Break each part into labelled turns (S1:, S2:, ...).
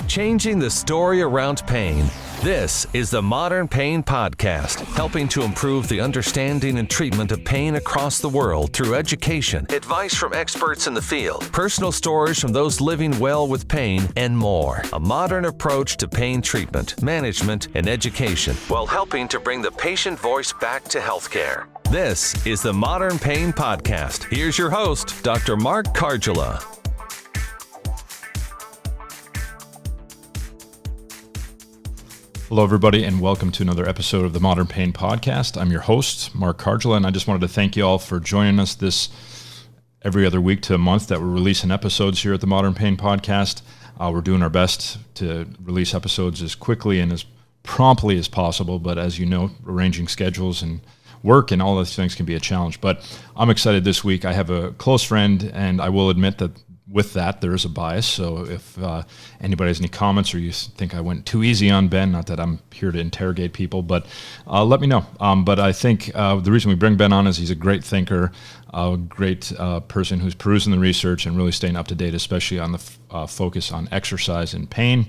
S1: Changing the story around pain. This is the Modern Pain Podcast, helping to improve the understanding and treatment of pain across the world through education, advice from experts in the field, personal stories from those living well with pain, and more. A modern approach to pain treatment, management, and education, while helping to bring the patient voice back to healthcare. This is the Modern Pain Podcast. Here's your host, Dr. Mark Cardula.
S2: Hello, everybody, and welcome to another episode of the Modern Pain Podcast. I'm your host, Mark Cardula, and I just wanted to thank you all for joining us this every other week to a month that we're releasing episodes here at the Modern Pain Podcast. We're doing our best to release episodes as quickly and as promptly as possible, but as you know, arranging schedules and work and all those things can be a challenge. But I'm excited this week. I have a close friend, and I will admit that with that, there is a bias. So if anybody has any comments or you think I went too easy on Ben, not that I'm here to interrogate people, but let me know. But I think the reason we bring Ben on is he's a great thinker, a great person who's perusing the research and really staying up to date, especially on the focus on exercise and pain.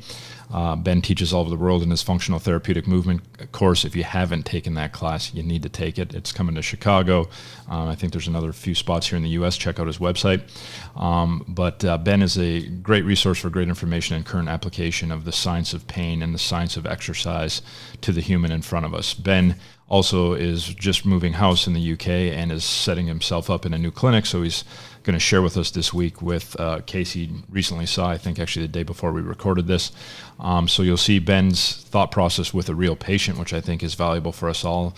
S2: Ben teaches all over the world in his functional therapeutic movement course. If you haven't taken that class, you need to take it. It's coming to Chicago. I think there's another few spots here in the U.S. Check out his website. But Ben is a great resource for great information and current application of the science of pain and the science of exercise to the human in front of us. Ben also is just moving house in the UK and is setting himself up in a new clinic, so he's going to share with us this week with a case he recently saw, I think actually the day before we recorded this. So you'll see Ben's thought process with a real patient, which I think is valuable for us all.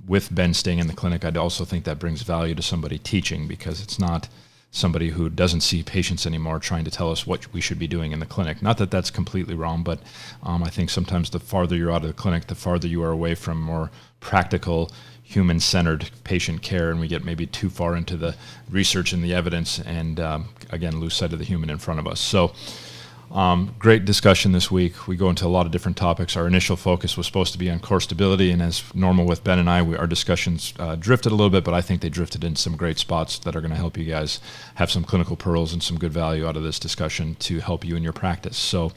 S2: With Ben staying in the clinic, I'd also think that brings value to somebody teaching, because it's not somebody who doesn't see patients anymore trying to tell us what we should be doing in the clinic. Not that that's completely wrong, but I think sometimes the farther you're out of the clinic, the farther you are away from more practical, human-centered patient care, and we get maybe too far into the research and the evidence and, again, lose sight of the human in front of us. So great discussion this week. We go into a lot of different topics. Our initial focus was supposed to be on core stability, and as normal with Ben and I, our discussions drifted a little bit, but I think they drifted in some great spots that are going to help you guys have some clinical pearls and some good value out of this discussion to help you in your practice. So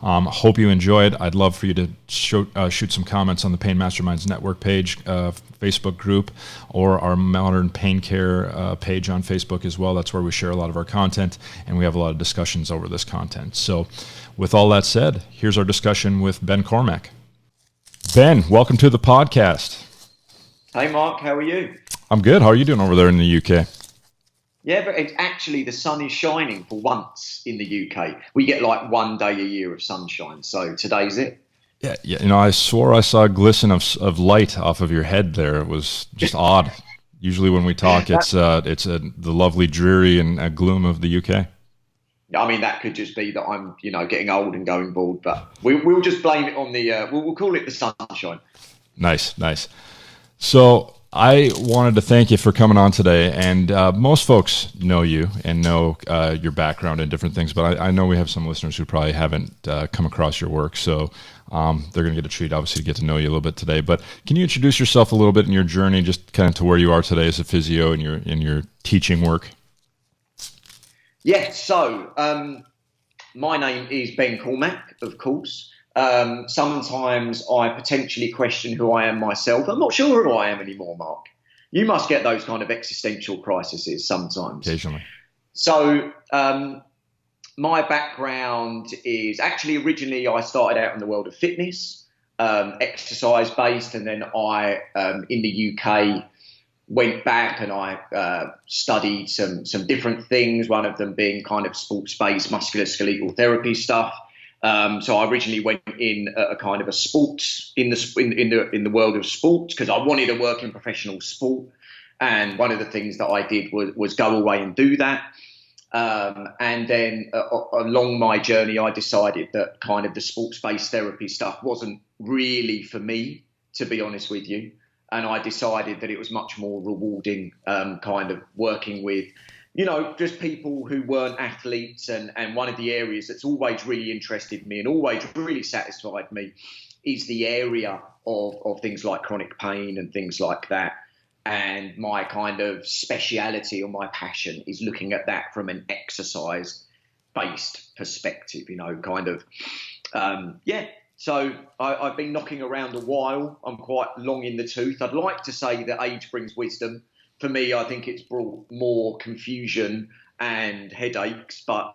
S2: hope you enjoyed. I'd love for you to shoot some comments on the Pain Masterminds Network page, Facebook group, or our Modern Pain Care page on Facebook as well. That's where we share a lot of our content, and we have a lot of discussions over this content. So with all that said, here's our discussion with Ben Cormack. Ben, welcome to the podcast.
S3: Hey Mark, how are you?
S2: I'm good. How are you doing over there in the UK?
S3: Yeah, but it's actually, the sun is shining for once in the UK. We get like one day a year of sunshine, so today's it.
S2: Yeah. You know, I swore I saw a glisten of light off of your head there. It was just odd. Usually when we talk, it's the lovely dreary and gloom of the UK.
S3: I mean, that could just be that I'm, getting old and going bald, but we'll just blame it on the, we'll call it the sunshine.
S2: Nice. So I wanted to thank you for coming on today, and most folks know you and know your background and different things, but I know we have some listeners who probably haven't come across your work, so they're going to get a treat, obviously, to get to know you a little bit today. But can you introduce yourself a little bit in your journey, just kind of to where you are today as a physio in your teaching work?
S3: Yeah, so my name is Ben Cormack, of course. Sometimes I potentially question who I am myself. I'm not sure who I am anymore, Mark. You must get those kind of existential crises sometimes.
S2: Occasionally.
S3: So my background is actually, originally I started out in the world of fitness, exercise-based, and then I, in the UK, went back and I studied some different things, one of them being kind of sports-based musculoskeletal therapy stuff. So I originally went in a kind of a sports in the world of sports, because I wanted to work in professional sport, and one of the things that I did was go away and do that. And then along my journey, I decided that kind of the sports-based therapy stuff wasn't really for me, to be honest with you. And I decided that it was much more rewarding, kind of working with, just people who weren't athletes. And one of the areas that's always really interested me and always really satisfied me is the area of things like chronic pain and things like that. And my kind of speciality or my passion is looking at that from an exercise based perspective, kind of, yeah. So I've been knocking around a while. I'm quite long in the tooth. I'd like to say that age brings wisdom. For me, I think it's brought more confusion and headaches, but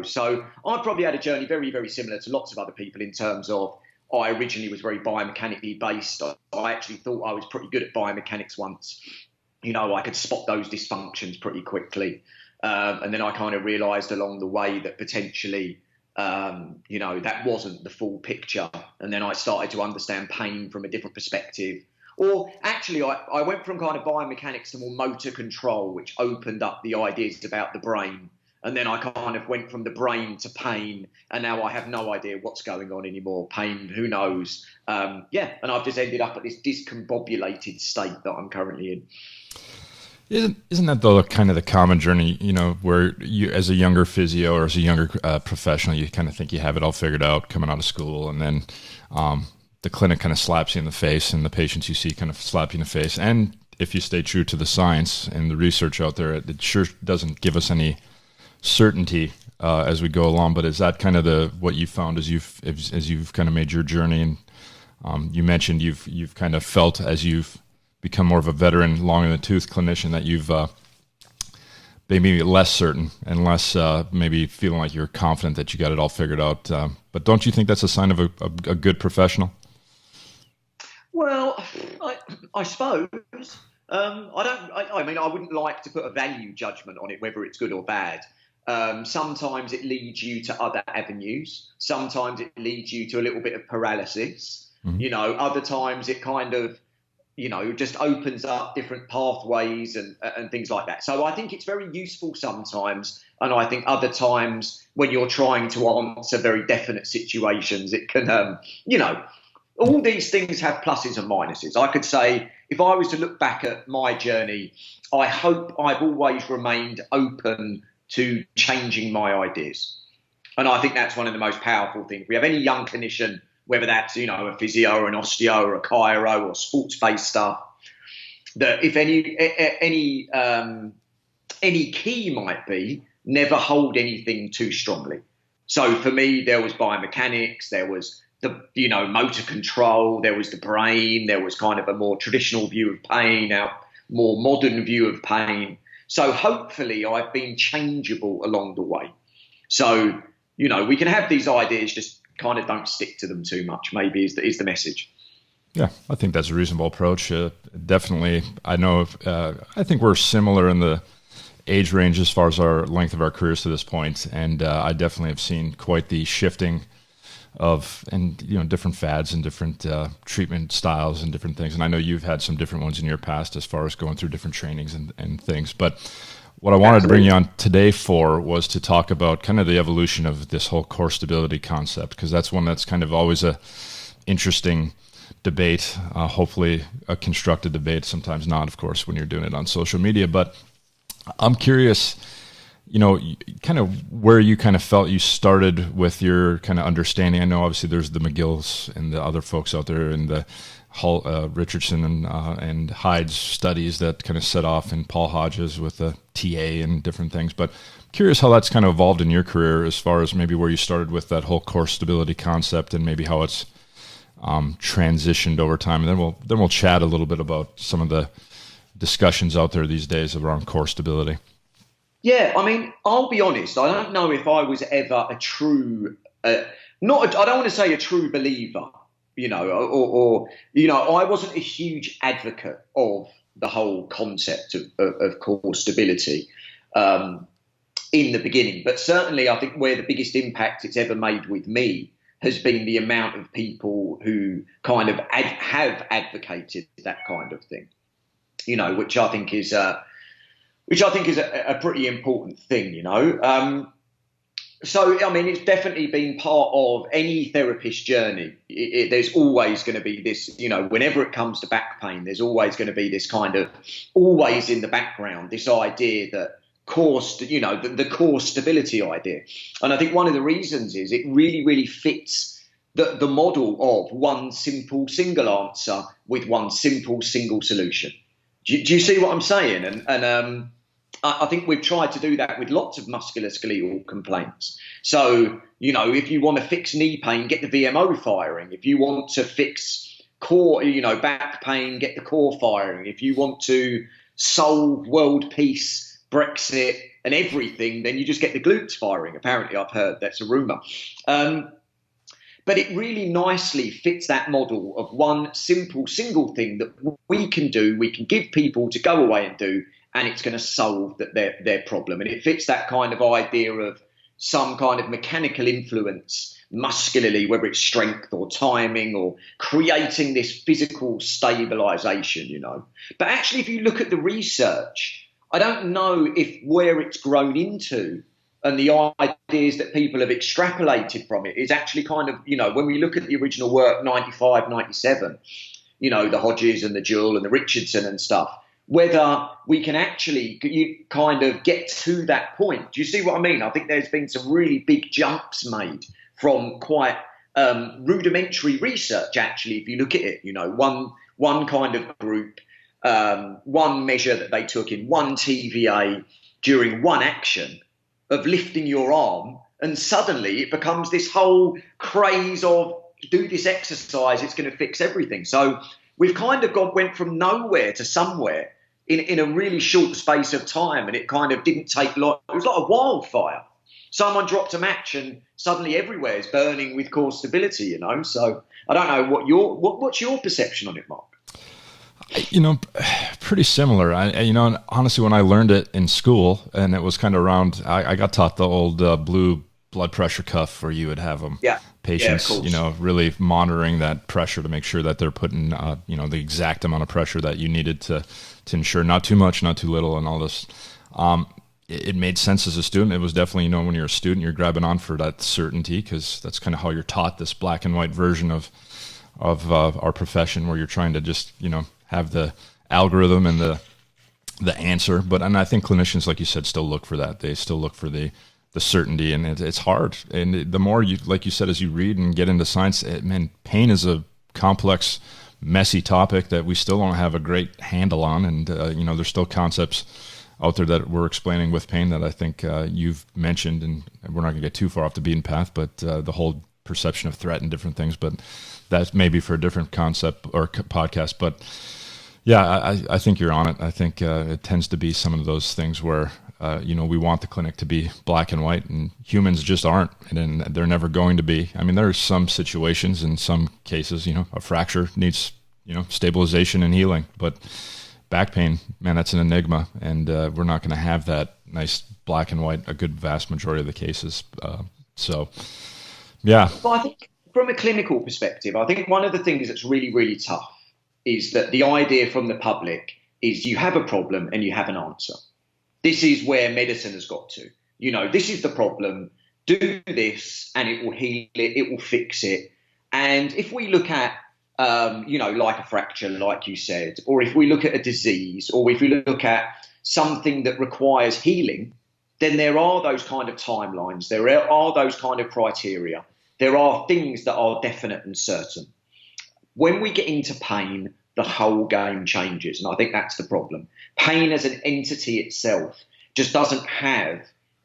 S3: so I probably had a journey very, very similar to lots of other people in terms of I originally was very biomechanically based. I actually thought I was pretty good at biomechanics once. I could spot those dysfunctions pretty quickly. And then I kind of realised along the way that potentially, that wasn't the full picture. And then I started to understand pain from a different perspective. Or actually, I went from kind of biomechanics to more motor control, which opened up the ideas about the brain. And then I kind of went from the brain to pain, and now I have no idea what's going on anymore. Pain, who knows? And I've just ended up at this discombobulated state that I'm currently in.
S2: Isn't that though kind of the common journey, where you, as a younger physio or as a younger professional, you kind of think you have it all figured out coming out of school, and then the clinic kind of slaps you in the face, and the patients you see kind of slap you in the face. And if you stay true to the science and the research out there, it sure doesn't give us any certainty as we go along. But is that kind of what you found as you've kind of made your journey? And you mentioned you've kind of felt as you've become more of a veteran, long in the tooth clinician, that you've maybe less certain and less maybe feeling like you're confident that you got it all figured out. But don't you think that's a sign of a good professional?
S3: Well, I suppose. I wouldn't like to put a value judgment on it, whether it's good or bad. Sometimes it leads you to other avenues. Sometimes it leads you to a little bit of paralysis. Mm-hmm. Other times it kind of, just opens up different pathways and things like that. So I think it's very useful sometimes. And I think other times when you're trying to answer very definite situations, it can, all these things have pluses and minuses. I could say, if I was to look back at my journey, I hope I've always remained open to changing my ideas. And I think that's one of the most powerful things. We have any young clinician, whether that's, a physio or an osteo or a chiro or sports-based stuff, that if any key might be, never hold anything too strongly. So for me, there was biomechanics, there was the, motor control, there was the brain, there was kind of a more traditional view of pain, a more modern view of pain. So hopefully I've been changeable along the way. So, we can have these ideas, just kind of don't stick to them too much, maybe is the message.
S2: Yeah, I think that's a reasonable approach. Definitely, I think we're similar in the age range as far as our length of our careers to this point. And I definitely have seen quite the shifting of, and different fads and different treatment styles and different things. And I know you've had some different ones in your past as far as going through different trainings and things. But what I wanted to bring you on today for was to talk about kind of the evolution of this whole core stability concept, because that's one that's kind of always a interesting debate, hopefully a constructive debate, sometimes not, of course, when you're doing it on social media. But I'm curious, kind of where you kind of felt you started with your kind of understanding. I know obviously there's the McGill's and the other folks out there, and the Richardson and Hyde's studies that kind of set off, and Paul Hodges with the TA and different things. But I'm curious how that's kind of evolved in your career, as far as maybe where you started with that whole core stability concept, and maybe how it's transitioned over time. And then we'll chat a little bit about some of the discussions out there these days around core stability.
S3: Yeah, I'll be honest. I don't know if I was ever a true, I don't want to say a true believer, or I wasn't a huge advocate of the whole concept of core stability in the beginning. But certainly I think where the biggest impact it's ever made with me has been the amount of people who kind of have advocated that kind of thing, which I think is a pretty important thing, So, it's definitely been part of any therapist journey. There's always going to be this, whenever it comes to back pain, there's always going to be this kind of, always in the background, this idea that the core stability idea. And I think one of the reasons is it really, really fits the model of one simple single answer with one simple single solution. Do you see what I'm saying? And I think we've tried to do that with lots of musculoskeletal complaints. So, if you want to fix knee pain, get the VMO firing. If you want to fix core, back pain, get the core firing. If you want to solve world peace, Brexit and everything, then you just get the glutes firing. Apparently, I've heard that's a rumour. But it really nicely fits that model of one simple single thing that we can do, we can give people to go away and do, and it's going to solve their problem. And it fits that kind of idea of some kind of mechanical influence muscularly, whether it's strength or timing or creating this physical stabilization, But actually, if you look at the research, I don't know if where it's grown into and the ideas that people have extrapolated from it is actually kind of, when we look at the original work, 95, 97, the Hodges and the Jewell and the Richardson and stuff, whether we can actually kind of get to that point. Do you see what I mean? I think there's been some really big jumps made from quite rudimentary research, actually, if you look at it. One kind of group, one measure that they took in one TVA during one action of lifting your arm, and suddenly it becomes this whole craze of do this exercise, it's going to fix everything. So we've kind of went from nowhere to somewhere in a really short space of time, and it kind of didn't take long. It was like a wildfire. Someone dropped a match and suddenly everywhere is burning with core stability, So I don't know what's your perception on it, Mark?
S2: Pretty similar. Honestly, when I learned it in school, and it was kind of around, I got taught the old blue blood pressure cuff where you would have them. Patients, really monitoring that pressure to make sure that they're putting, the exact amount of pressure that you needed to ensure not too much, not too little, and all this. It made sense as a student. It was definitely, when you're a student, you're grabbing on for that certainty because that's kind of how you're taught this black and white version of our profession, where you're trying to just, have the algorithm and the answer. And I think clinicians, like you said, still look for that. They still look for the certainty, and it's hard. And the more you, like you said, as you read and get into science, pain is a complex, messy topic that we still don't have a great handle on. And, there's still concepts out there that we're explaining with pain that I think you've mentioned, and we're not going to get too far off the beaten path, but the whole perception of threat and different things, but that's maybe for a different concept or podcast. But yeah, I think you're on it. I think it tends to be some of those things where, we want the clinic to be black and white, and humans just aren't, and they're never going to be. I mean, there are some situations, in some cases, a fracture needs, stabilization and healing, but back pain, man, that's an enigma, and we're not going to have that nice black and white a good vast majority of the cases. So, yeah.
S3: Well, I think from a clinical perspective, I think one of the things that's really, really tough is that the idea from the public is you have a problem and you have an answer. This is where medicine has got to. This is the problem. Do this and it will heal it. It will fix it. And if we look at, like a fracture, like you said, or if we look at a disease, or if we look at something that requires healing, then there are those kind of timelines. There are those kind of criteria. There are things that are definite and certain. When we get into pain, the whole game changes. And I think that's the problem. Pain as an entity itself just doesn't have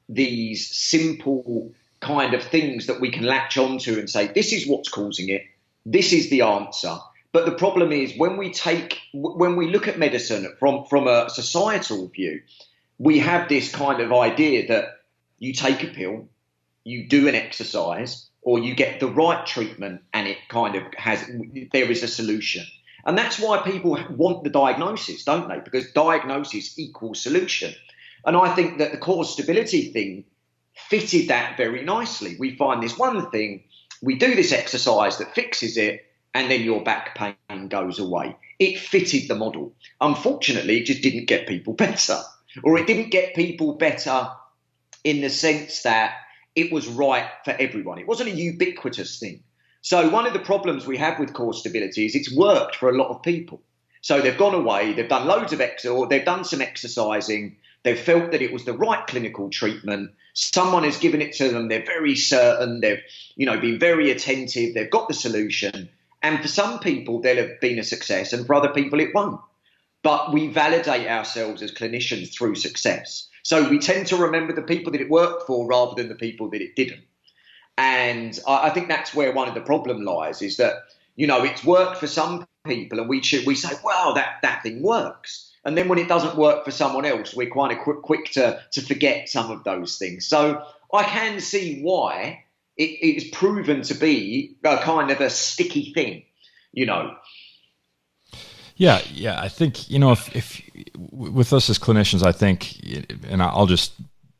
S3: these simple kind of things that we can latch onto and say, this is what's causing it. This is the answer. But the problem is when we look at medicine from a societal view, we have this kind of idea that you take a pill, you do an exercise, or you get the right treatment, and it kind of there is a solution. And that's why people want the diagnosis, don't they? Because diagnosis equals solution. And I think that the core stability thing fitted that very nicely. We find this one thing, we do this exercise that fixes it, and then your back pain goes away. It fitted the model. Unfortunately, it just didn't get people better. Or it didn't get people better in the sense that it was right for everyone. It wasn't a ubiquitous thing. So one of the problems we have with core stability is it's worked for a lot of people. So they've gone away, they've done loads of they've done some exercising, they've felt that it was the right clinical treatment, someone has given it to them, they're very certain, they've been very attentive, they've got the solution. And for some people, they'll have been a success, and for other people, it won't. but we validate ourselves as clinicians through success. So we tend to remember the people that it worked for rather than the people that it didn't. And I think that's where one of the problem lies, is that, it's worked for some people and we say, wow, that thing works. And then when it doesn't work for someone else, we're kind of quick to forget some of those things. So I can see why it is proven to be a kind of a sticky thing,
S2: Yeah, I think, if with us as clinicians, I think, and I'll just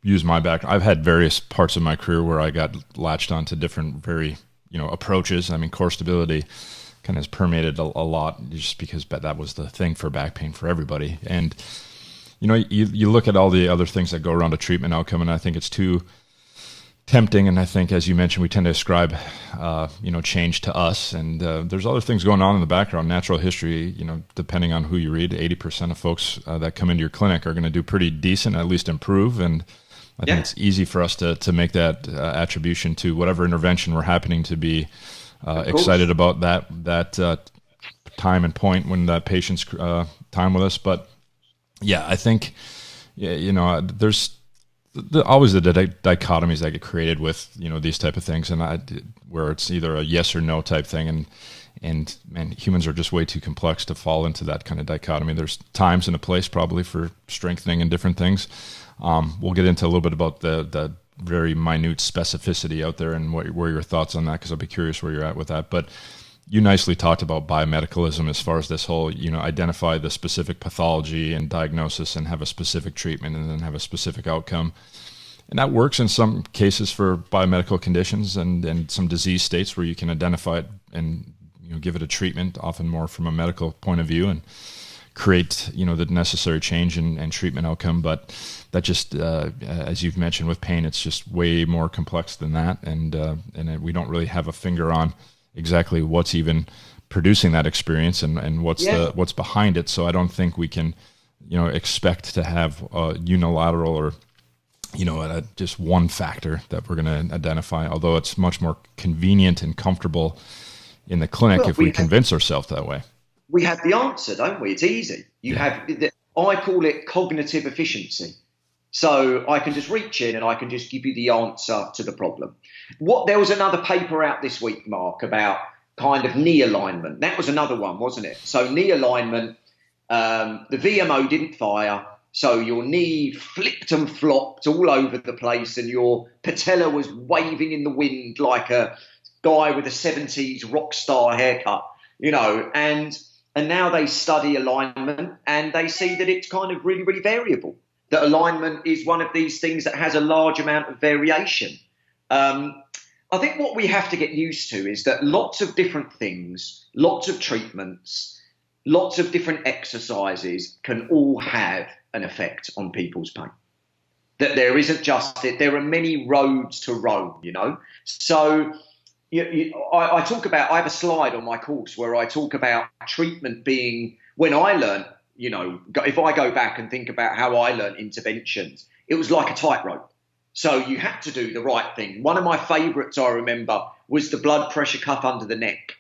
S2: use my background. I've had various parts of my career where I got latched onto different very, approaches. I mean, core stability kind of has permeated a lot just because that was the thing for back pain for everybody. And, you look at all the other things that go around a treatment outcome, and I think it's too tempting. And I think, as you mentioned, we tend to ascribe, change to us. And there's other things going on in the background. Natural history, depending on who you read, 80% of folks that come into your clinic are going to do pretty decent, at least improve. And I think it's easy for us to make that attribution to whatever intervention we're happening to be excited about that time and point when that patient's time with us. But yeah, I think, there's always the dichotomies that get created with, these type of things, and where it's either a yes or no type thing. And humans are just way too complex to fall into that kind of dichotomy. There's times and a place probably for strengthening and different things. We'll get into a little bit about the very minute specificity out there and where your thoughts on that, because I'll be curious where you're at with that. But you nicely talked about biomedicalism as far as this whole, identify the specific pathology and diagnosis and have a specific treatment and then have a specific outcome. And that works in some cases for biomedical conditions and some disease states where you can identify it and give it a treatment, often more from a medical point of view, and create the necessary change and treatment outcome. But that just, as you've mentioned with pain, it's just way more complex than that, and we don't really have a finger on exactly what's even producing that experience and what's behind it. So I don't think we can expect to have a unilateral or just one factor that we're going to identify, although it's much more convenient and comfortable in the clinic if we convince ourselves that way.
S3: We have the answer, don't we? It's easy. I call it cognitive efficiency. So I can just reach in and I can just give you the answer to the problem. There was another paper out this week, Mark, about kind of knee alignment. That was another one, wasn't it? So knee alignment, the VMO didn't fire. So your knee flipped and flopped all over the place and your patella was waving in the wind like a guy with a 70s rock star haircut, and now they study alignment and they see that it's kind of really, really variable. That alignment is one of these things that has a large amount of variation. I think what we have to get used to is that lots of different things, lots of treatments, lots of different exercises can all have an effect on people's pain. That there isn't just it. There are many roads to Rome, So I talk about, I have a slide on my course where I talk about treatment being, when I learned, if I go back and think about how I learned interventions, it was like a tightrope. So you had to do the right thing. One of my favourites I remember was the blood pressure cuff under the neck.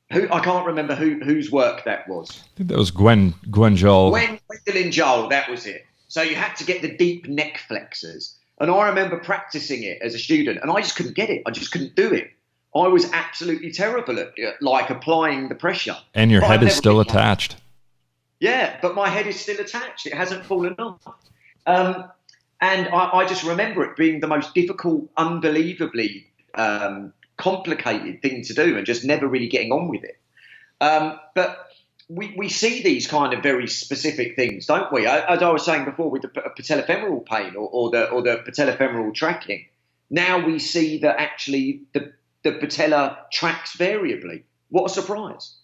S3: I can't remember whose work that was.
S2: I think that was Gwendolyn Joel.
S3: Gwendolyn Joel, that was it. So you had to get the deep neck flexors. And I remember practicing it as a student, and I just couldn't get it. I just couldn't do it. I was absolutely terrible at applying the pressure.
S2: And your head is still attached.
S3: Yeah, but my head is still attached. It hasn't fallen off. And I just remember it being the most difficult, unbelievably complicated thing to do and just never really getting on with it. But we see these kind of very specific things, don't we? As I was saying before with the patellofemoral pain or the patellofemoral tracking, now we see that actually the patella tracks variably. What a surprise.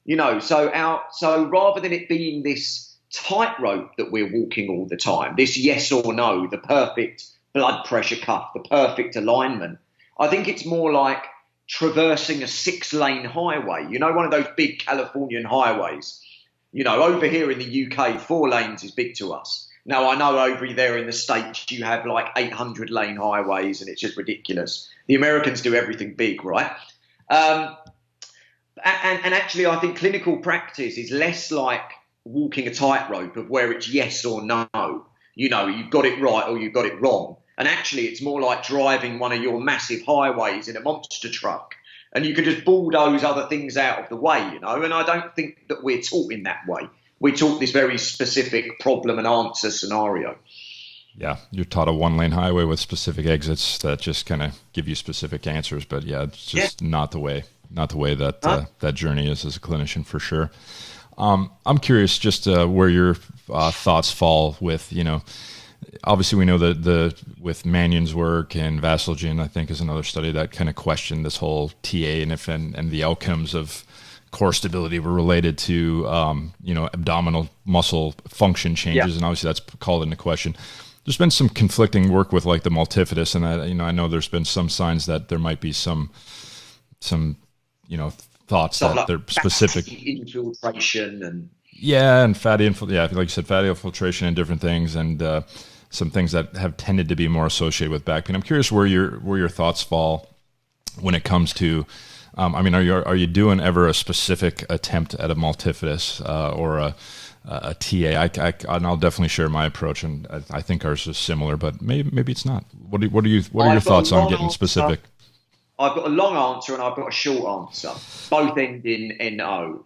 S3: So rather than it being this tightrope that we're walking all the time, this yes or no, the perfect blood pressure cuff, the perfect alignment, I think it's more like traversing a 6-lane highway, one of those big Californian highways. Over here in the UK, 4 lanes is big to us. Now, I know over there in the States, you have like 800-lane highways and it's just ridiculous. The Americans do everything big, right? And actually, I think clinical practice is less like walking a tightrope of where it's yes or no. You know, you've got it right or you've got it wrong. And actually, it's more like driving one of your massive highways in a monster truck. And you can just bulldoze other things out of the way, you know. And I don't think that we're taught in that way. We're taught this very specific problem and answer scenario.
S2: Yeah, you're taught a one-lane highway with specific exits that just kind of give you specific answers. But yeah, it's just not the way that that journey is as a clinician, for sure. I'm curious just where your thoughts fall with, you know, obviously we know that with Mannion's work, and Vassaljean, I think, is another study that kind of questioned this whole TA and the outcomes of core stability were related to, you know, abdominal muscle function changes. And obviously that's called into question. There's been some conflicting work with like the multifidus, and I know there's been some signs that there might be some you know, thoughts that
S3: like
S2: they're specific
S3: infiltration and
S2: fatty like you said, fatty infiltration and different things, and some things that have tended to be more associated with back pain. I'm curious where your thoughts fall when it comes to. I mean, are you doing ever a specific attempt at a multifidus or a TA? And I'll definitely share my approach, and I think ours is similar, but maybe it's not. What are your thoughts on getting specific?
S3: I've got a long answer and I've got a short answer. Both end in O.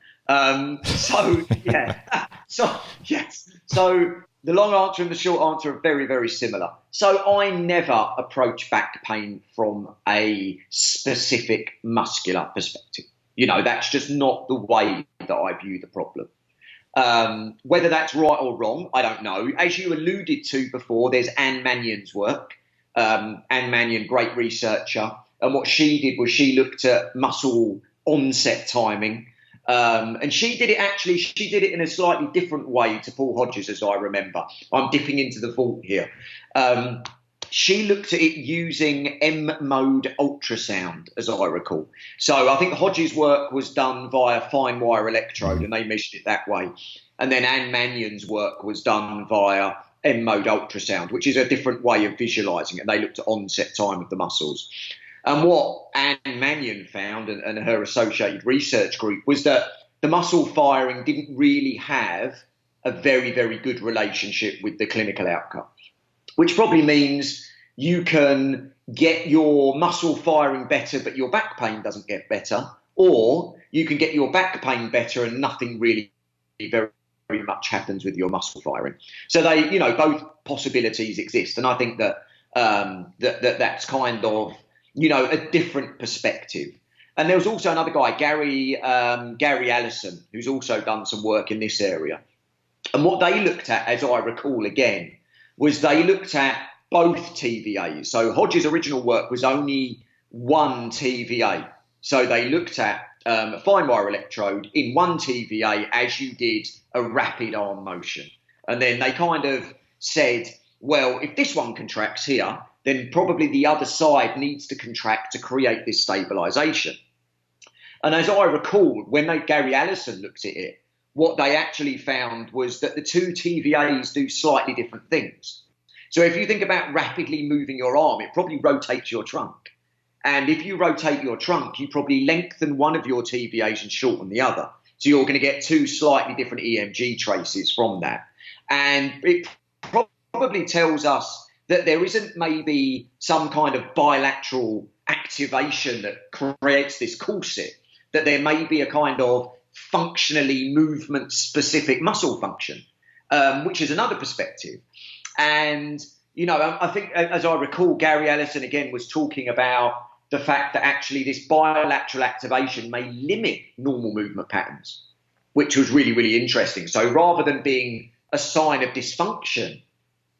S3: So the long answer and the short answer are very, very similar. So I never approach back pain from a specific muscular perspective. You know, that's just not the way that I view the problem. Whether that's right or wrong, I don't know. As you alluded to before, there's Anne Mannion's work. Anne Mannion, great researcher. And what she did was she looked at muscle onset timing. And she did it in a slightly different way to Paul Hodges, as I remember. I'm dipping into the vault here. She looked at it using M-mode ultrasound, as I recall. So I think Hodges' work was done via fine wire electrode, and they measured it that way. And then Anne Mannion's work was done via M-mode ultrasound, which is a different way of visualizing it. They looked at onset time of the muscles. And what Anne Mannion found, and her associated research group, was that the muscle firing didn't really have a very, very good relationship with the clinical outcomes, which probably means you can get your muscle firing better, but your back pain doesn't get better, or you can get your back pain better and nothing really very, very much happens with your muscle firing. So they, you know, both possibilities exist. And I think that that's kind of, you know, a different perspective. And there was also another guy, Gary Allison, who's also done some work in this area. And what they looked at, as I recall again, was they looked at both TVAs. So Hodges' original work was only one TVA. So they looked at a fine wire electrode in one TVA as you did a rapid arm motion. And then they kind of said, well, if this one contracts here, then probably the other side needs to contract to create this stabilization. And as I recall, when Gary Allison looked at it, what they actually found was that the two TVAs do slightly different things. So if you think about rapidly moving your arm, it probably rotates your trunk. And if you rotate your trunk, you probably lengthen one of your TVAs and shorten the other. So you're going to get two slightly different EMG traces from that. And it probably tells us that there isn't maybe some kind of bilateral activation that creates this corset, that there may be a kind of functionally movement-specific muscle function, which is another perspective. And, you know, I think, as I recall, Gary Allison, again, was talking about the fact that actually this bilateral activation may limit normal movement patterns, which was really, really interesting. So rather than being a sign of dysfunction,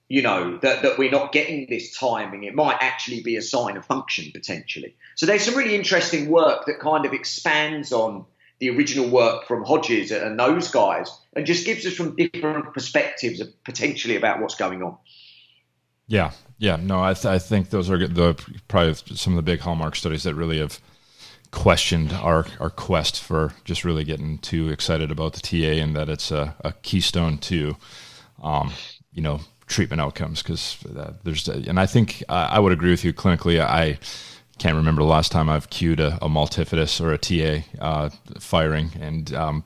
S3: you know, that we're not getting this timing, it might actually be a sign of function potentially. So there's some really interesting work that kind of expands on the original work from Hodges and those guys, and just gives us from different perspectives potentially about what's going on.
S2: Yeah. No, I think those are probably some of the big hallmark studies that really have questioned our quest for just really getting too excited about the TA, and that it's a keystone to, you know, treatment outcomes, because and I think I would agree with you clinically. can't remember the last time I've cued a multifidus or a TA firing. And,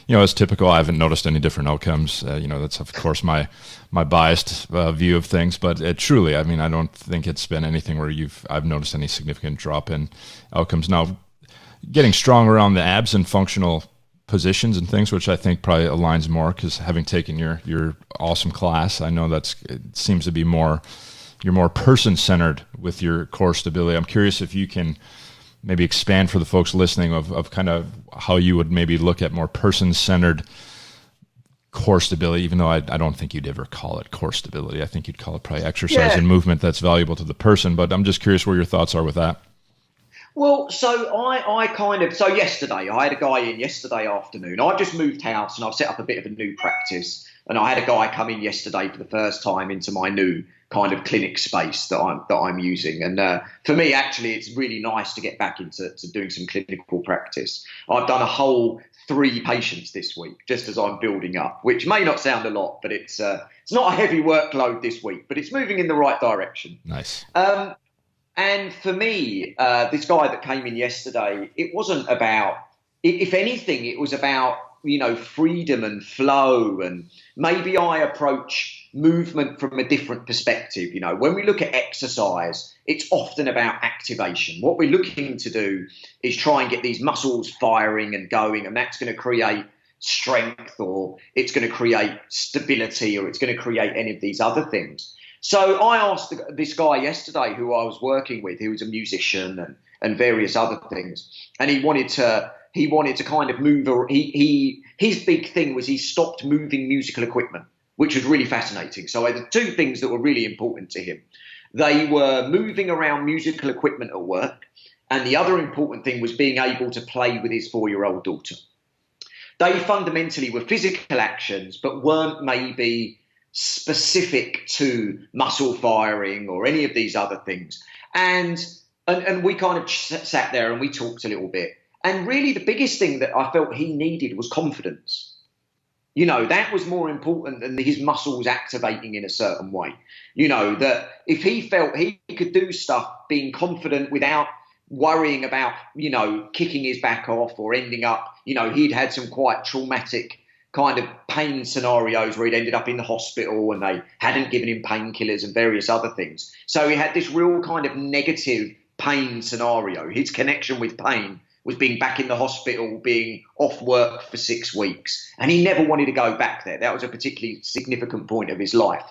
S2: as typical, I haven't noticed any different outcomes. That's, of course, my biased view of things. But truly, I mean, I don't think it's been anything where I've noticed any significant drop in outcomes. Now, getting strong around the abs and functional positions and things, which I think probably aligns more, because having taken your awesome class, I know it seems to be you're more person-centered with your core stability. I'm curious if you can maybe expand for the folks listening of kind of how you would maybe look at more person-centered core stability, even though I don't think you'd ever call it core stability. I think you'd call it probably exercise and movement that's valuable to the person. But I'm just curious where your thoughts are with that.
S3: Well, so yesterday, I had a guy in yesterday afternoon. I've just moved house and I've set up a bit of a new practice. And I had a guy come in yesterday for the first time into my new kind of clinic space that I'm using. And for me, actually, it's really nice to get back into doing some clinical practice. I've done a whole 3 patients this week, just as I'm building up, which may not sound a lot, but it's not a heavy workload this week, but it's moving in the right direction.
S2: Nice.
S3: And for me, this guy that came in yesterday, it wasn't about, if anything, it was about, freedom and flow. And maybe I approach movement from a different perspective. When we look at exercise, it's often about activation. What we're looking to do is try and get these muscles firing and going, and that's going to create strength, or it's going to create stability, or it's going to create any of these other things. So I asked this guy yesterday who I was working with, who was a musician and various other things, and he wanted to kind of move. His big thing was he stopped moving musical equipment, which was really fascinating. So the 2 things that were really important to him, they were moving around musical equipment at work, and the other important thing was being able to play with his 4-year-old daughter. They fundamentally were physical actions, but weren't maybe specific to muscle firing or any of these other things. And we kind of sat there and we talked a little bit. And really the biggest thing that I felt he needed was confidence. That was more important than his muscles activating in a certain way. That if he felt he could do stuff being confident without worrying about, kicking his back off or ending up, he'd had some quite traumatic kind of pain scenarios where he'd ended up in the hospital and they hadn't given him painkillers and various other things. So he had this real kind of negative pain scenario. His connection with pain was being back in the hospital, being off work for 6 weeks, and he never wanted to go back there. That was a particularly significant point of his life.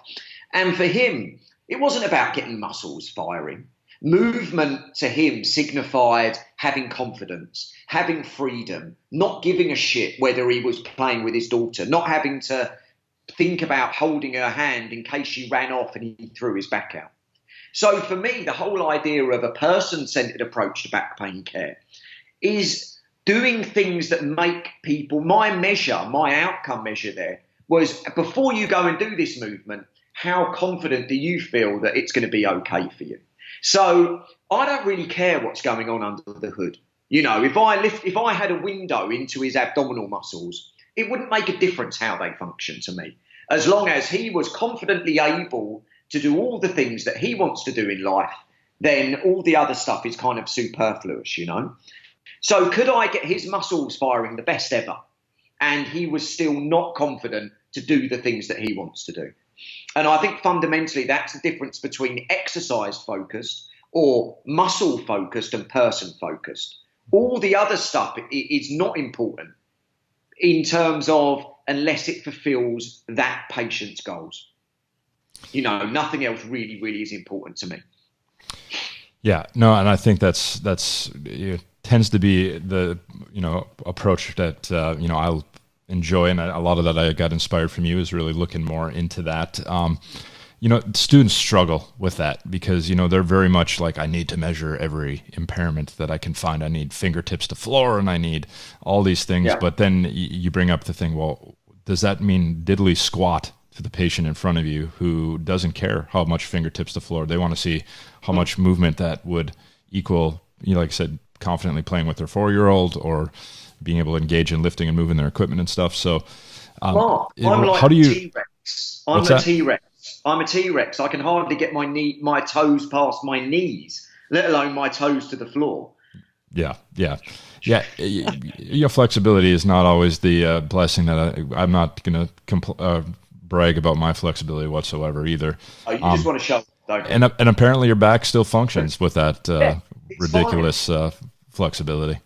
S3: And for him, it wasn't about getting muscles firing. Movement to him signified having confidence, having freedom, not giving a shit whether he was playing with his daughter, not having to think about holding her hand in case she ran off and he threw his back out. So for me, the whole idea of a person-centered approach to back pain care is doing things that make people, my outcome measure there was, before you go and do this movement, how confident do you feel that it's going to be okay for you? So I don't really care what's going on under the hood. If I had a window into his abdominal muscles, it wouldn't make a difference how they function to me. As long as he was confidently able to do all the things that he wants to do in life, then all the other stuff is kind of superfluous, So could I get his muscles firing the best ever, and he was still not confident to do the things that he wants to do? And I think fundamentally that's the difference between exercise-focused or muscle-focused and person-focused. All the other stuff is not important in terms of, unless it fulfills that patient's goals. Nothing else really, really is important to me.
S2: Yeah, no, and I think that's tends to be the approach that I'll enjoy, and a lot of that I got inspired from you is really looking more into that. Students struggle with that because they're very much like, I need to measure every impairment that I can find. I need fingertips to floor, and I need all these things. Yeah. But then you bring up the thing, well, does that mean diddly squat to the patient in front of you who doesn't care how much fingertips to floor? They want to see how much movement that would equal, like I said, confidently playing with their 4-year-old or being able to engage in lifting and moving their equipment and stuff. So,
S3: I'm like
S2: how do you?
S3: T-Rex. I'm a T-Rex. I can hardly get my toes past my knees. let alone my toes to the floor.
S2: Yeah. Your flexibility is not always the blessing that I'm not going to brag about my flexibility whatsoever either.
S3: Oh, you just want to show, don't you?
S2: And apparently your back still functions with that ridiculous flexibility.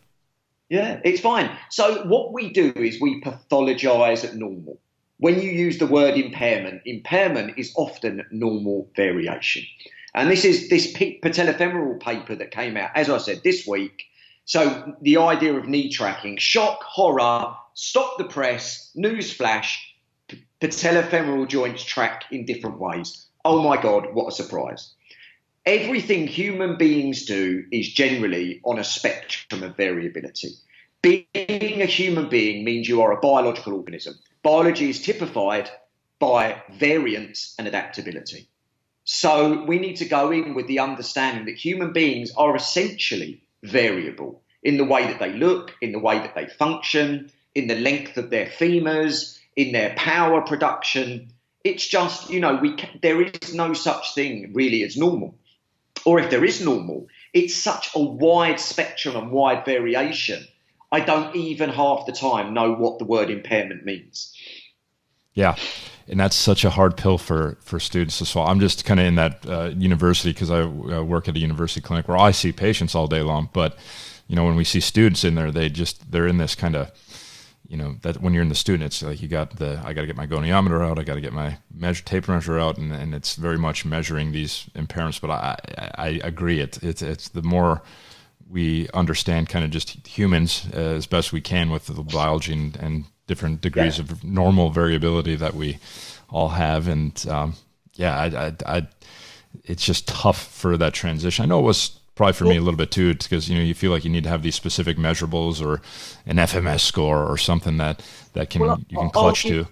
S3: Yeah, it's fine. So what we do is we pathologize at normal. When you use the word impairment is often normal variation. And this is this patellofemoral paper that came out, as I said, this week. So the idea of knee tracking, shock, horror, stop the press, newsflash, patellofemoral joints track in different ways. Oh my God, what a surprise. Everything human beings do is generally on a spectrum of variability. Being a human being means you are a biological organism. Biology is typified by variance and adaptability. So we need to go in with the understanding that human beings are essentially variable in the way that they look, in the way that they function, in the length of their femurs, in their power production. It's just, there is no such thing really as normal. Or if there is normal, it's such a wide spectrum and wide variation. I don't even half the time know what the word impairment means.
S2: Yeah. And that's such a hard pill for students to swallow. I'm just kind of in that university because I work at a university clinic where I see patients all day long. But, when we see students in there, they're in this kind of, that when you're in the student, it's like I got to get my goniometer out, I got to get my tape measure out, and it's very much measuring these impairments. But I agree, it's the more we understand kind of just humans as best we can with the biology and different degrees of normal variability that we all have, and it's just tough for that transition. I know it was probably for me a little bit too, because you feel like you need to have these specific measurables or an FMS score or something that you can clutch to.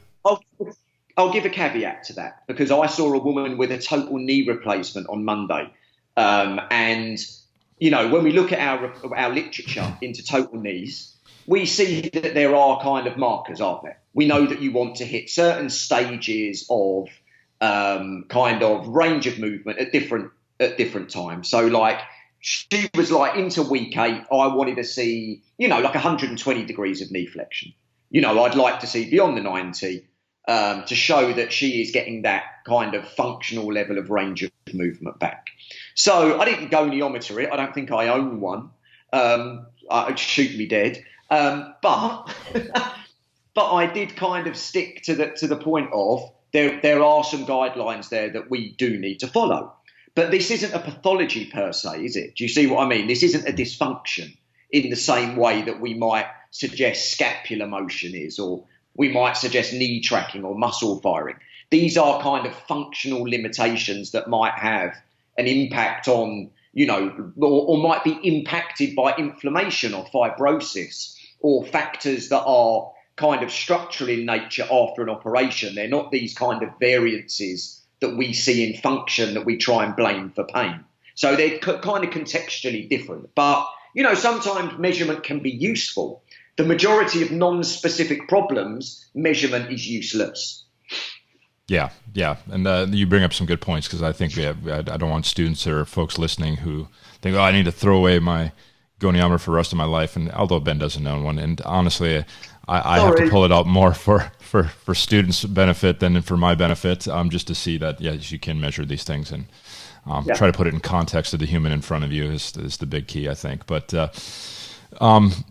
S3: I'll give a caveat to that, because I saw a woman with a total knee replacement on Monday, and when we look at our literature into total knees, we see that there are kind of markers, aren't there? We know that you want to hit certain stages of kind of range of movement at different times. So like she was like into week 8, I wanted to see, like 120 degrees of knee flexion. I'd like to see beyond the 90 to show that she is getting that kind of functional level of range of movement back. So I didn't goniometer it. I don't think I own one. It'd shoot me dead. But I did kind of stick to the point of there are some guidelines there that we do need to follow. But this isn't a pathology per se, is it? Do you see what I mean? This isn't a dysfunction in the same way that we might suggest scapular motion is, or we might suggest knee tracking or muscle firing. These are kind of functional limitations that might have an impact on, or might be impacted by inflammation or fibrosis or factors that are kind of structural in nature after an operation. They're not these kind of variances that we see in function that we try and blame for pain. So they're kind of contextually different. But, sometimes measurement can be useful. The majority of non-specific problems, measurement is useless.
S2: Yeah. And you bring up some good points, because I think I don't want students or folks listening who think, I need to throw away my goniometer for the rest of my life. And although Ben doesn't own one, and honestly, I have to pull it out more for students' benefit than for my benefit, just to see that, yes, you can measure these things and try to put it in context of the human in front of you is the big key, I think. But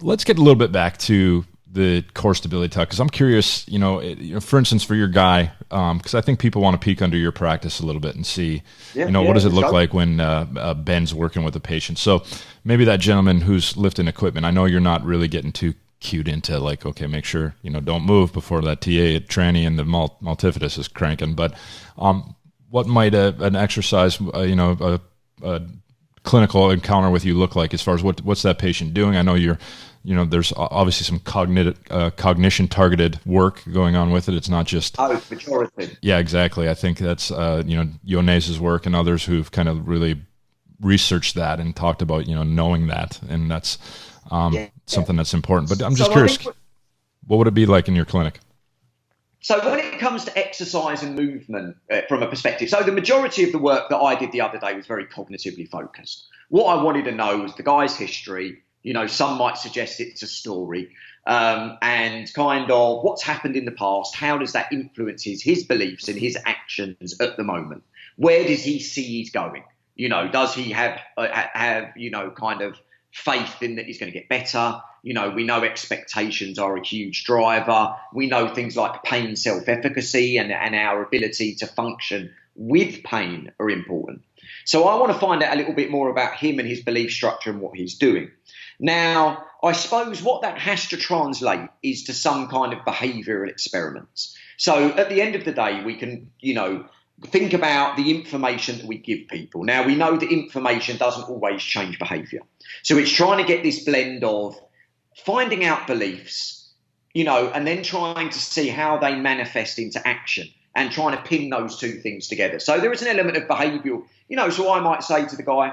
S2: let's get a little bit back to the core stability talk, because I'm curious, for instance, for your guy, because I think people want to peek under your practice a little bit and see, what does it look like when Ben's working with a patient. So maybe that gentleman who's lifting equipment, I know you're not really getting too cued into like, okay, make sure, don't move before that TA tranny and the multifidus is cranking. But what might an exercise, a clinical encounter with you look like as far as what's that patient doing? I know there's obviously some cognition targeted work going on with it. It's not just
S3: pejorative.
S2: Yeah, exactly. I think that's Iones's work and others who've kind of really researched that and talked about knowing that, and that's something that's important. But I'm just curious, what would it be like in your clinic?
S3: So when it comes to exercise and movement from a perspective, so the majority of the work that I did the other day was very cognitively focused. What I wanted to know was the guy's history. Some might suggest it's a story, and kind of what's happened in the past. How does that influence his beliefs and his actions at the moment? Where does he see he's going? Does he have kind of faith in that he's going to get better? We know expectations are a huge driver. We know things like pain self-efficacy and our ability to function with pain are important. So I want to find out a little bit more about him and his belief structure and what he's doing. Now, I suppose what that has to translate is to some kind of behavioural experiments. So at the end of the day, we can, think about the information that we give people. Now, we know that information doesn't always change behaviour. So it's trying to get this blend of finding out beliefs, and then trying to see how they manifest into action and trying to pin those two things together. So there is an element of behavioural, so I might say to the guy,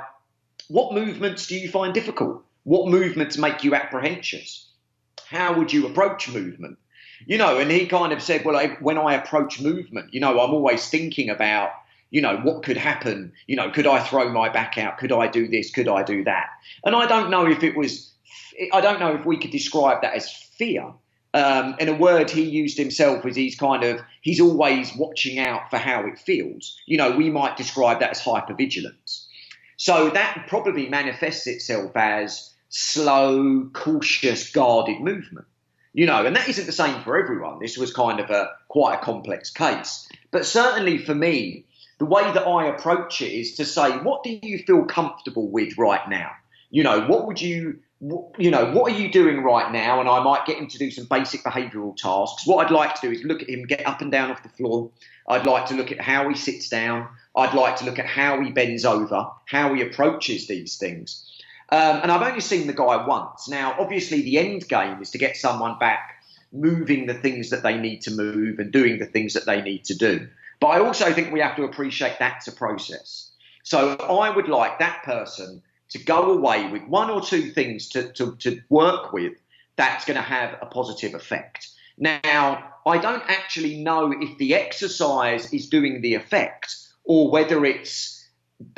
S3: what movements do you find difficult? What movements make you apprehensive? How would you approach movement? And he kind of said, well, when I approach movement, I'm always thinking about, what could happen? Could I throw my back out? Could I do this? Could I do that? And I don't know if we could describe that as fear. And a word he used himself was he's always watching out for how it feels. We might describe that as hypervigilance. So that probably manifests itself as slow, cautious, guarded movement. And that isn't the same for everyone. This was kind of quite a complex case. But certainly for me, the way that I approach it is to say, what do you feel comfortable with right now? What are you doing right now? And I might get him to do some basic behavioural tasks. What I'd like to do is look at him get up and down off the floor. I'd like to look at how he sits down. I'd like to look at how he bends over, how he approaches these things. And I've only seen the guy once. Now, obviously, the end game is to get someone back moving the things that they need to move and doing the things that they need to do. But I also think we have to appreciate that's a process. So I would like that person to go away with one or two things to work with that's going to have a positive effect. Now, I don't actually know if the exercise is doing the effect or whether it's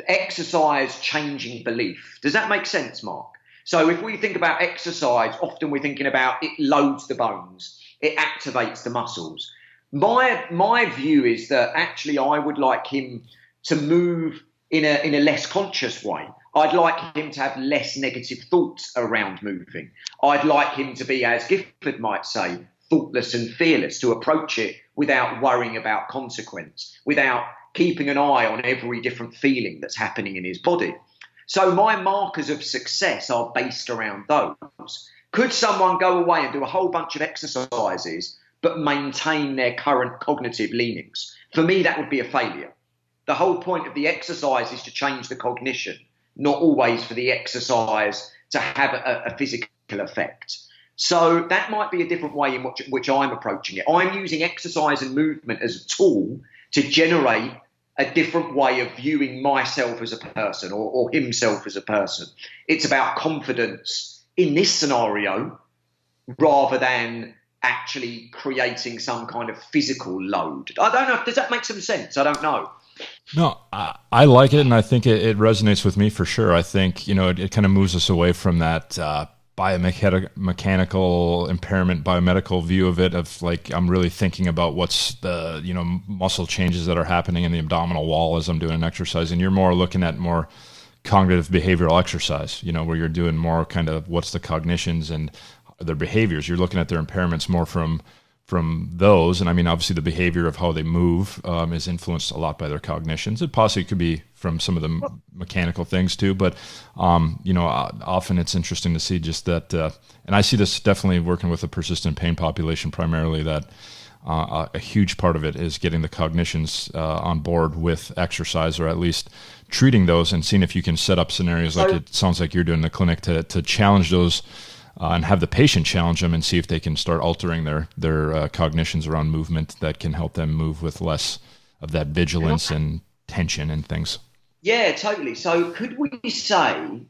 S3: exercise changing belief. Does that make sense, Mark? So if we think about exercise, often we're thinking about it loads the bones, it activates the muscles. My view is that actually I would like him to move in a less conscious way. I'd like him to have less negative thoughts around moving. I'd like him to be, as Gifford might say, thoughtless and fearless, to approach it without worrying about consequence, without keeping an eye on every different feeling that's happening in his body. So my markers of success are based around those. Could someone go away and do a whole bunch of exercises but maintain their current cognitive leanings? For me, that would be a failure. The whole point of the exercise is to change the cognition, not always for the exercise to have a physical effect. So that might be a different way in which I'm approaching it. I'm using exercise and movement as a tool to generate a different way of viewing myself as a person or himself as a person. It's about confidence in this scenario rather than actually creating some kind of physical load. I don't know. Does that make some sense? I don't know.
S2: No, I like it, and I think it resonates with me for sure. I think, it kind of moves us away from that biomechanical impairment, biomedical view of it, of like, I'm really thinking about what's the, muscle changes that are happening in the abdominal wall as I'm doing an exercise. And you're more looking at more cognitive behavioral exercise, where you're doing more kind of what's the cognitions and their behaviors. You're looking at their impairments more from those. And I mean, obviously the behavior of how they move is influenced a lot by their cognitions. It possibly could be from some of the mechanical things too, but often it's interesting to see just that, and I see this definitely working with the persistent pain population primarily, that a huge part of it is getting the cognitions on board with exercise, or at least treating those and seeing if you can set up scenarios like it sounds like you're doing in the clinic to challenge those and have the patient challenge them and see if they can start altering their cognitions around movement that can help them move with less of that vigilance and tension and things.
S3: Yeah, totally. So could we say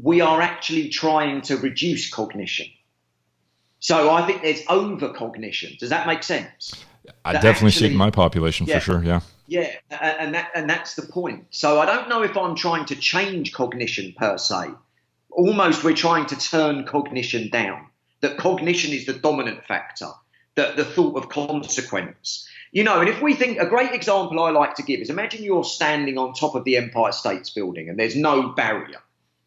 S3: we are actually trying to reduce cognition? So I think there's overcognition. Does that make sense?
S2: I
S3: That
S2: definitely see it
S3: actually,
S2: in my population for
S3: yeah,
S2: sure. Yeah.
S3: yeah, and that's the point. So I don't know if I'm trying to change cognition per se. Almost we're trying to turn cognition down. That cognition is the dominant factor, that the thought of consequence. And if we think, a great example I like to give is, imagine you're standing on top of the Empire State Building and there's no barrier.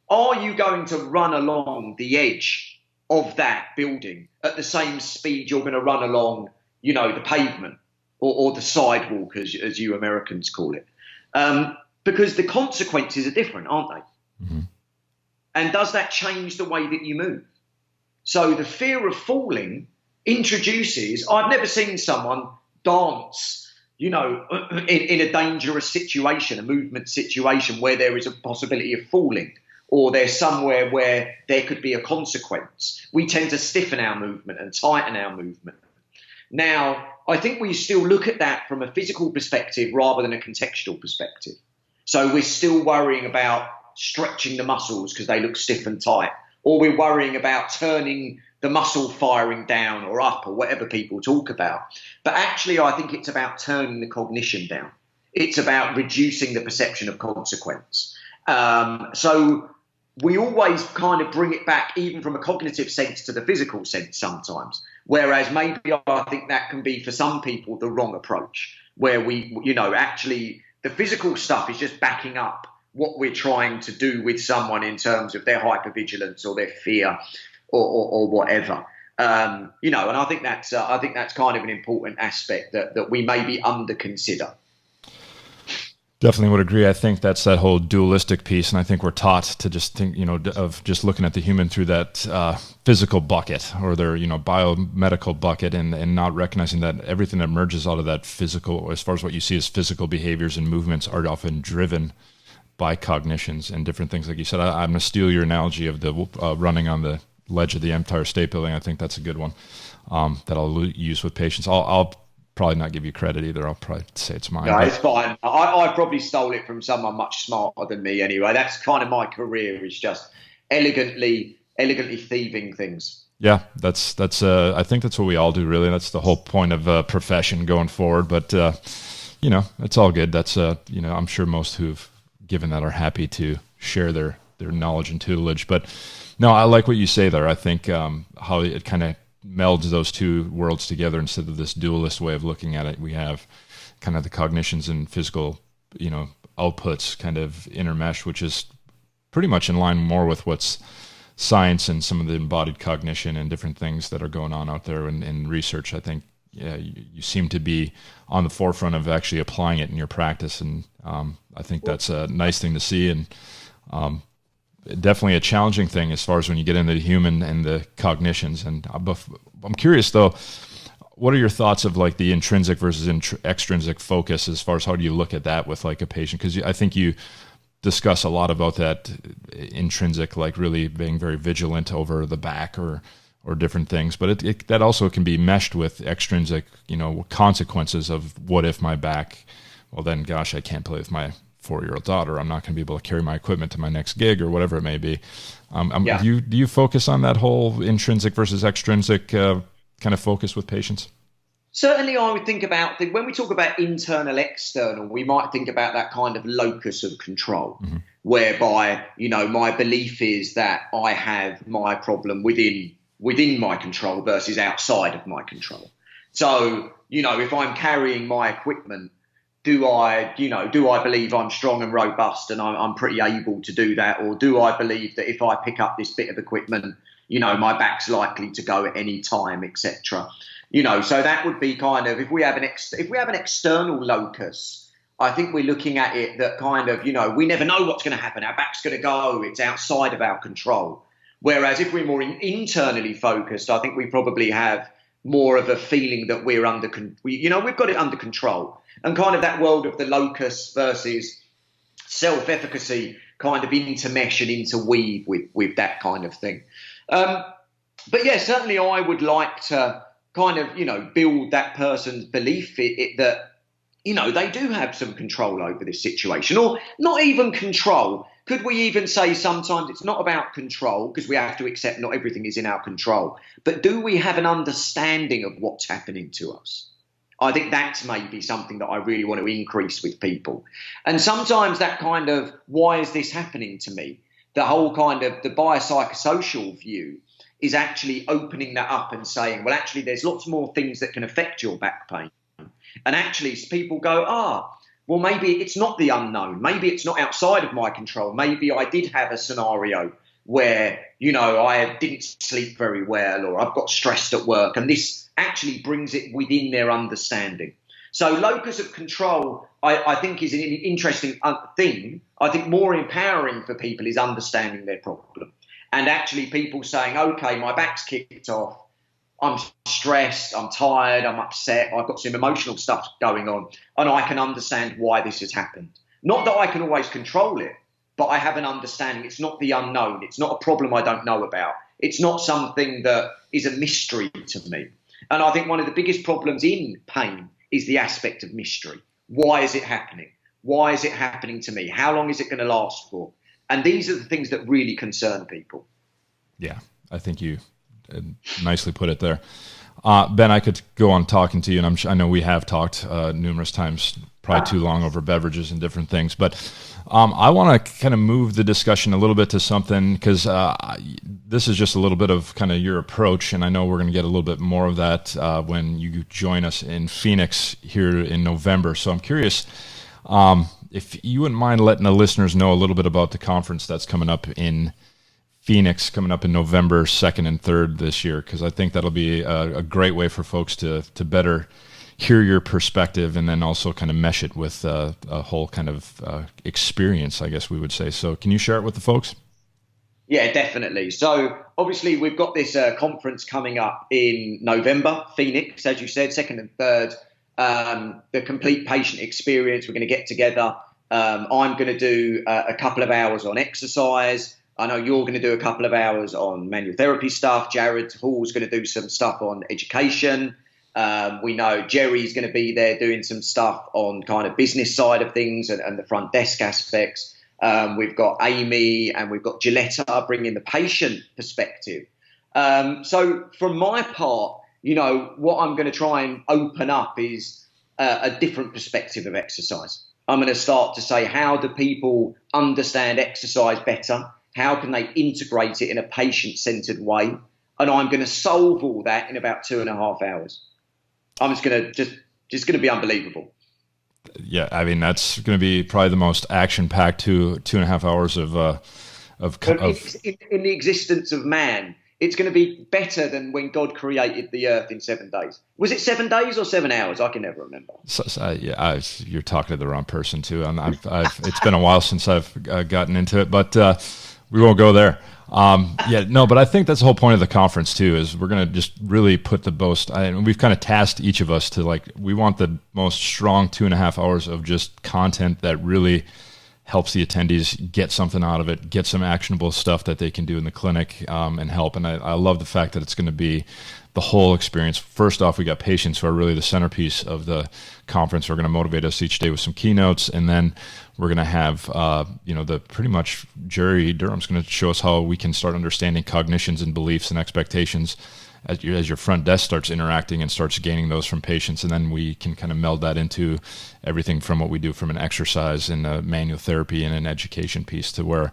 S3: Are you going to run along the edge of that building at the same speed you're going to run along, the pavement or the sidewalk, as you Americans call it? Because the consequences are different, aren't they?
S2: Mm-hmm.
S3: And does that change the way that you move? So the fear of falling introduces, I've never seen someone dance, in a dangerous situation, a movement situation where there is a possibility of falling, or there's somewhere where there could be a consequence. We tend to stiffen our movement and tighten our movement. Now, I think we still look at that from a physical perspective rather than a contextual perspective. So we're still worrying about stretching the muscles because they look stiff and tight, or we're worrying about turning the muscle firing down or up, or whatever people talk about. But actually, I think it's about turning the cognition down. It's about reducing the perception of consequence. So we always kind of bring it back, even from a cognitive sense, to the physical sense sometimes. Whereas maybe I think that can be, for some people, the wrong approach, where we, actually the physical stuff is just backing up what we're trying to do with someone in terms of their hypervigilance or their fear or whatever. And I think that's kind of an important aspect that we maybe under consider.
S2: Definitely would agree. I think that's that whole dualistic piece, and I think we're taught to just think, of just looking at the human through that physical bucket or their, biomedical bucket, and not recognizing that everything that emerges out of that physical, as far as what you see as physical behaviors and movements, are often driven by cognitions and different things. Like you said, I'm going to steal your analogy of the running on the ledge of the Empire State Building. I think that's a good one that I'll use with patients. I'll probably not give you credit either. I'll probably say it's mine.
S3: No, it's fine. I probably stole it from someone much smarter than me anyway. That's kind of my career, is just elegantly thieving things.
S2: Yeah, that's I think that's what we all do, really. That's the whole point of profession going forward. But it's all good. That's I'm sure most who've given that are happy to share their knowledge and tutelage. But no, I like what you say there. I think how it kind of melds those two worlds together instead of this dualist way of looking at it. We have kind of the cognitions and physical, outputs kind of intermesh, which is pretty much in line more with what's science and some of the embodied cognition and different things that are going on out there in research. I think you seem to be on the forefront of actually applying it in your practice, and I think that's a nice thing to see, and definitely a challenging thing as far as when you get into the human and the cognitions. And I'm curious though, what are your thoughts of like the intrinsic versus extrinsic focus, as far as how do you look at that with like a patient? Because I think you discuss a lot about that intrinsic, like really being very vigilant over the back or different things, but that also can be meshed with extrinsic, consequences of what if my back, well then gosh, I can't play with my 4-year-old daughter. I'm not going to be able to carry my equipment to my next gig or whatever it may be.
S3: Yeah.
S2: Do you focus on that whole intrinsic versus extrinsic kind of focus with patients?
S3: Certainly, I would think about, when we talk about internal, external, we might think about that kind of locus of control, mm-hmm. whereby, my belief is that I have my problem within my control versus outside of my control. So, if I'm carrying my equipment, do I believe I'm strong and robust and I'm pretty able to do that? Or do I believe that if I pick up this bit of equipment, my back's likely to go at any time, etc. So that would be kind of, if we have an external locus, I think we're looking at it that kind of, we never know what's going to happen. Our back's going to go. It's outside of our control. Whereas if we're more internally focused, I think we probably have more of a feeling that we've got it under control. And kind of that world of the locus versus self-efficacy kind of intermesh and interweave with that kind of thing. But yeah, certainly I would like to kind of, build that person's belief that, they do have some control over this situation, or not even control, Could we even say sometimes it's not about control, because we have to accept not everything is in our control, but do we have an understanding of what's happening to us? I think that's maybe something that I really want to increase with people. And sometimes that kind of, why is this happening to me? The whole kind of the biopsychosocial view is actually opening that up and saying, well, actually, there's lots more things that can affect your back pain. And actually, people go, well, maybe it's not the unknown. Maybe it's not outside of my control. Maybe I did have a scenario where, I didn't sleep very well, or I've got stressed at work. And this actually brings it within their understanding. So locus of control, I think, is an interesting thing. I think more empowering for people is understanding their problem. And actually people saying, okay, my back's kicked off. I'm stressed, I'm tired, I'm upset, I've got some emotional stuff going on, and I can understand why this has happened. Not that I can always control it, but I have an understanding. It's not the unknown. It's not a problem I don't know about. It's not something that is a mystery to me. And I think one of the biggest problems in pain is the aspect of mystery. Why is it happening? Why is it happening to me? How long is it going to last for? And these are the things that really concern people.
S2: Yeah, I think you nicely put it there. Ben, I could go on talking to you, and I know we have talked numerous times, probably too long, over beverages and different things, but I want to kind of move the discussion a little bit to something, because this is just a little bit of kind of your approach, and I know we're going to get a little bit more of that when you join us in Phoenix here in November. So I'm curious if you wouldn't mind letting the listeners know a little bit about the conference that's coming up in Phoenix, coming up in November 2nd and 3rd this year, because I think that'll be a great way for folks to better hear your perspective, and then also kind of mesh it with a whole kind of experience, I guess we would say. So can you share it with the folks?
S3: Yeah, definitely. So obviously we've got this conference coming up in November, Phoenix, as you said, 2nd and 3rd, the complete patient experience. We're going to get together. I'm going to do a couple of hours on exercise. I know you're going to do a couple of hours on manual therapy stuff. Jared Hall's going to do some stuff on education. We know Jerry's going to be there doing some stuff on kind of business side of things and the front desk aspects. We've got Amy and we've got Gilletta bringing the patient perspective. So from my part, what I'm going to try and open up is a different perspective of exercise. I'm going to start to say, how do people understand exercise better? How can they integrate it in a patient-centered way? And I'm going to solve all that in about 2.5 hours. I'm just going to be unbelievable.
S2: Yeah, I mean, that's going to be probably the most action-packed 2.5 hours
S3: in the existence of man. It's going to be better than when God created the earth in 7 days. Was it 7 days or 7 hours? I can never remember.
S2: You're talking to the wrong person too. It's been a while since I've gotten into it, but we won't go there. But I think that's the whole point of the conference too, is we're going to just really put the most, we've kind of tasked each of us to we want the most strong 2.5 hours of just content that really helps the attendees get something out of it, get some actionable stuff that they can do in the clinic and help. And I love the fact that it's going to be the whole experience. First off, we got patients who are really the centerpiece of the conference. We're going to motivate us each day with some keynotes, and then we're going to have, the pretty much Jerry Durham's going to show us how we can start understanding cognitions and beliefs and expectations as your front desk starts interacting and starts gaining those from patients. And then we can kind of meld that into everything from what we do from an exercise and a manual therapy and an education piece to where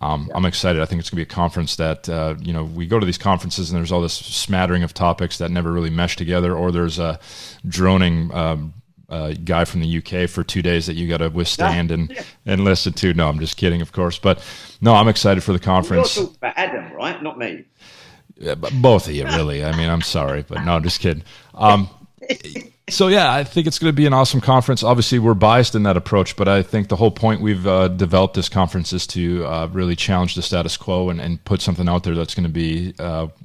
S2: I'm excited. I think it's going to be a conference that, we go to these conferences and there's all this smattering of topics that never really mesh together, or there's a droning guy from the UK for 2 days that you got to withstand and listen to. No, I'm just kidding, of course. But no, I'm excited for the conference.
S3: You're talking about Adam, right? Not me.
S2: Yeah, both of you, really. I mean, I'm sorry, but no, I'm just kidding. So yeah, I think it's going to be an awesome conference. Obviously, we're biased in that approach, but I think the whole point we've developed this conference is to really challenge the status quo and put something out there that's going to be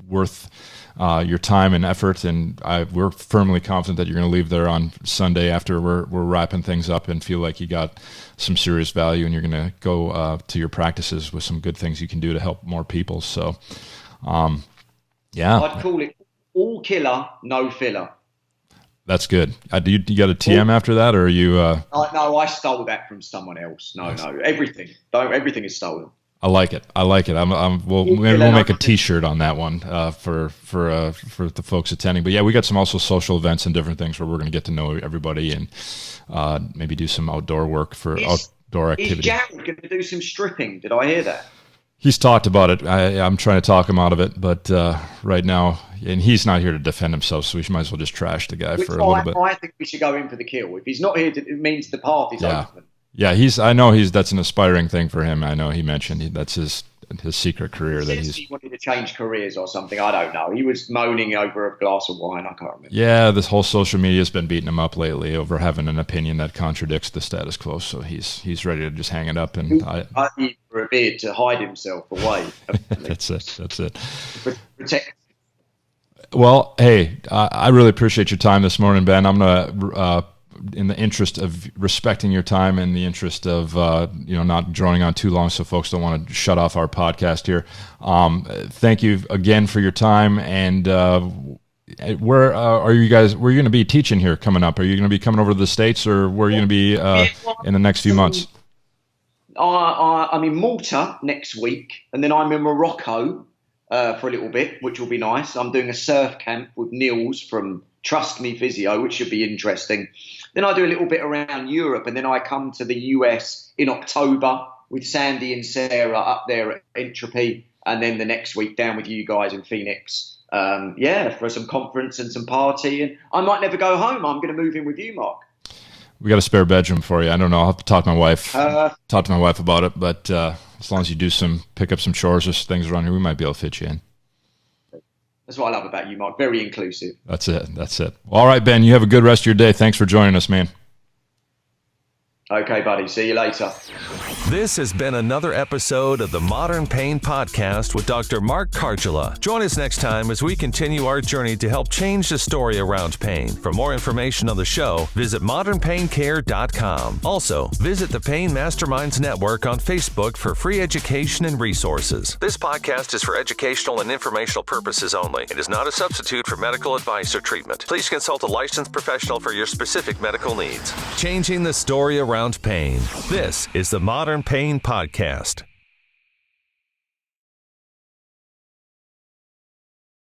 S2: worth your time and effort. And we're firmly confident that you're going to leave there on Sunday after we're wrapping things up and feel like you got some serious value, and you're going to go to your practices with some good things you can do to help more people. So,
S3: I'd call it all killer, no filler.
S2: That's good. You got a TM after that, or are you?
S3: No, I stole that from someone else. No, everything. Everything is stolen.
S2: I like it. Maybe we'll make a T-shirt on that one for the folks attending. But yeah, we got some also social events and different things where we're going to get to know everybody and maybe do some outdoor work for outdoor activity.
S3: Is Jared going to do some stripping? Did I hear that?
S2: He's talked about it. I'm trying to talk him out of it, but right now, and he's not here to defend himself, so we might as well just trash the guy for a little bit.
S3: I think we should go in for the kill. If he's not here, it means the party's open.
S2: Yeah, that's an aspiring thing for him. I know he mentioned that's his secret career. He
S3: wanted to change careers or something. I don't know. He was moaning over a glass of wine. I can't remember.
S2: Yeah, this whole social media has been beating him up lately over having an opinion that contradicts the status quo. So he's ready to just hang it up and
S3: for a bit to hide himself away.
S2: That's it.
S3: Protect.
S2: Well, hey, I really appreciate your time this morning, Ben. I'm gonna. In the interest of respecting your time and the interest of not drawing on too long so folks don't want to shut off our podcast here. Thank you again for your time. And where are you guys? Where are you going to be teaching here coming up? Are you going to be coming over to the States, or where are you going to be in the next few months?
S3: I'm in Malta next week, and then I'm in Morocco for a little bit, which will be nice. I'm doing a surf camp with Niels from Trust Me Physio, which should be interesting. Then I do a little bit around Europe, and then I come to the US in October with Sandy and Sarah up there at Entropy, and then the next week down with you guys in Phoenix. For some conference and some party, and I might never go home. I'm going to move in with you, Mark.
S2: We got a spare bedroom for you. I don't know. I'll have to talk to my wife. Talk to my wife about it, but as long as you pick up some chores or things around here, we might be able to fit you in.
S3: That's what I love about you, Mark. Very inclusive.
S2: That's it. All right, Ben, you have a good rest of your day. Thanks for joining us, man.
S3: Okay, buddy. See you later.
S1: This has been another episode of the Modern Pain Podcast with Dr. Mark Cargilla. Join us next time as we continue our journey to help change the story around pain. For more information on the show, visit modernpaincare.com. Also, visit the Pain Masterminds Network on Facebook for free education and resources. This podcast is for educational and informational purposes only. It is not a substitute for medical advice or treatment. Please consult a licensed professional for your specific medical needs. Changing the story around pain. This is the Modern Pain Podcast.